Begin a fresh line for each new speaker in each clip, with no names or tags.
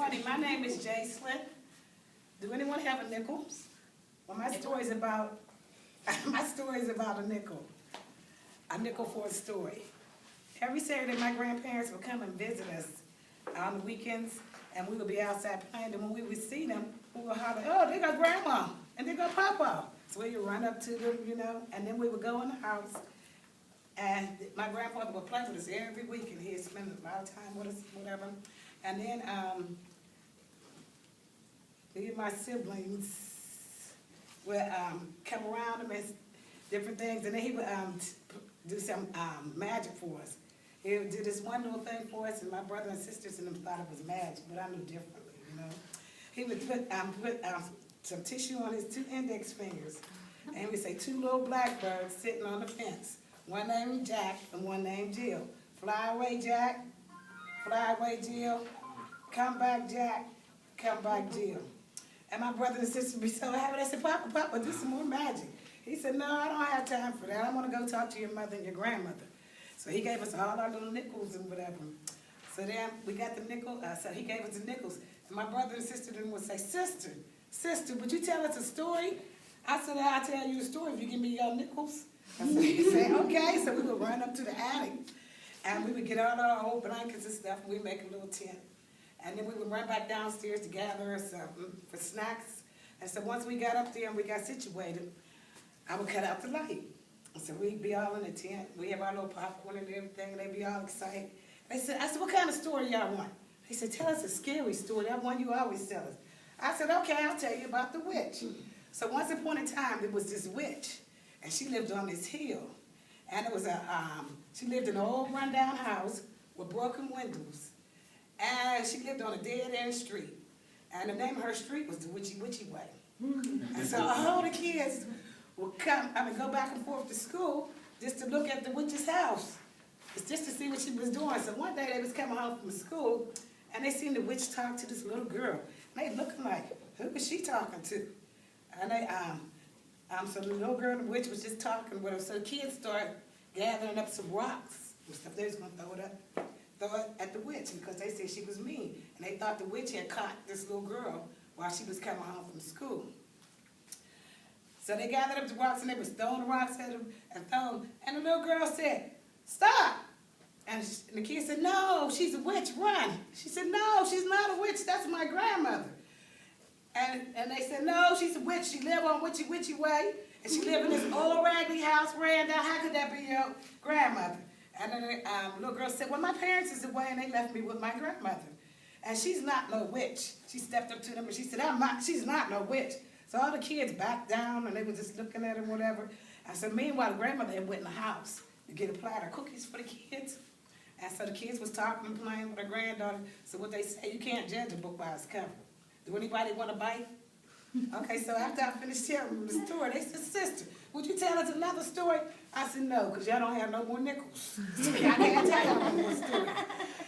everybody. My name is Jacalyn. Do anyone have a nickel? Well, my story is about a nickel. A nickel for a story. Every Saturday, my grandparents would come and visit us on the weekends, and we would be outside playing. And when we would see them, we would holler, "Oh, there go Grandma, and there go Papa." So we would run up to them, and then we would go in the house. And my grandfather would play with us every week, and he'd spend a lot of time with us, whatever. And then me and my siblings would come around him and different things, and then he would do some magic for us. He would do this one little thing for us, and my brother and sisters and them thought it was magic, but I knew differently, He would put some tissue on his 2 index fingers, and he would say 2 little blackbirds sitting on the fence. One named Jack and one named Jill. Fly away, Jack. Fly away, Jill. Come back, Jack. Come back, Jill. And my brother and sister would be so happy. They said, Papa, do some more magic. He said, no, I don't have time for that. I want to go talk to your mother and your grandmother. So he gave us all our little nickels and whatever. So then we got the nickel. So he gave us the nickels. And my brother and sister then would say, Sister, would you tell us a story? I said, I'll tell you a story if you give me your nickels. And so he said, okay. So we would run up to the attic, and we would get all our old blankets and stuff, and we'd make a little tent. And then we would run back downstairs to gather something for snacks. And so once we got up there and we got situated, I would cut out the light. And so we'd be all in the tent. We have our little popcorn and everything, and they'd be all excited. I said, what kind of story y'all want? He said, tell us a scary story, that one you always tell us. I said, okay, I'll tell you about the witch. So once upon a time, there was this witch, and she lived on this hill. And it was she lived in an old rundown house with broken windows. And she lived on a dead-end street. And the name of her street was the Witchy Way. And so all the kids would go back and forth to school just to look at the witch's house. It's just to see what she was doing. So one day they was coming home from school, and they seen the witch talk to this little girl. And they looking like, who was she talking to? And they, so the little girl and the witch was just talking with her. So the kids started gathering up some rocks and stuff. They was going to throw it at the witch because they said she was mean. And they thought the witch had caught this little girl while she was coming home from school. So they gathered up the rocks, and they was throwing the rocks at her and throwing. And the little girl said, stop. And the kid said, no, she's a witch, run. She said, no, she's not a witch, that's my grandmother. And they said, no, she's a witch. She lived on Witchy Way, and she lived in this old raggedy house ran down. How could that be your grandmother? And then the little girl said, well, my parents is away, and they left me with my grandmother. And she's not no witch. She stepped up to them, and she said, she's not no witch. So all the kids backed down, and they were just looking at her, whatever. And so meanwhile, the grandmother had went in the house to get a platter of cookies for the kids. And so the kids was talking and playing with her granddaughter. So what they say, you can't judge a book by its cover. Do anybody want to bite? Okay, so after I finished telling them the story, they said, sister, would you tell us another story? I said, no, because y'all don't have no more nickels. So I can't tell y'all no more story.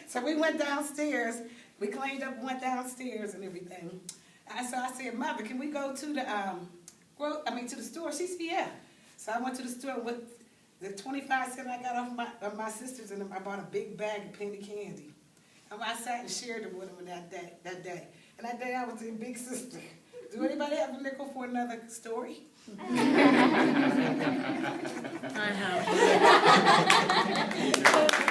So we went downstairs. We cleaned up and went downstairs and everything. And so I said, Mother, can we go to the store? She said, yeah. So I went to the store with the 25 cents I got off my sisters, and I bought a big bag of penny candy. And I sat and shared them with them that day. And that day I was a big sister. Do anybody have a nickel for another story?
I have.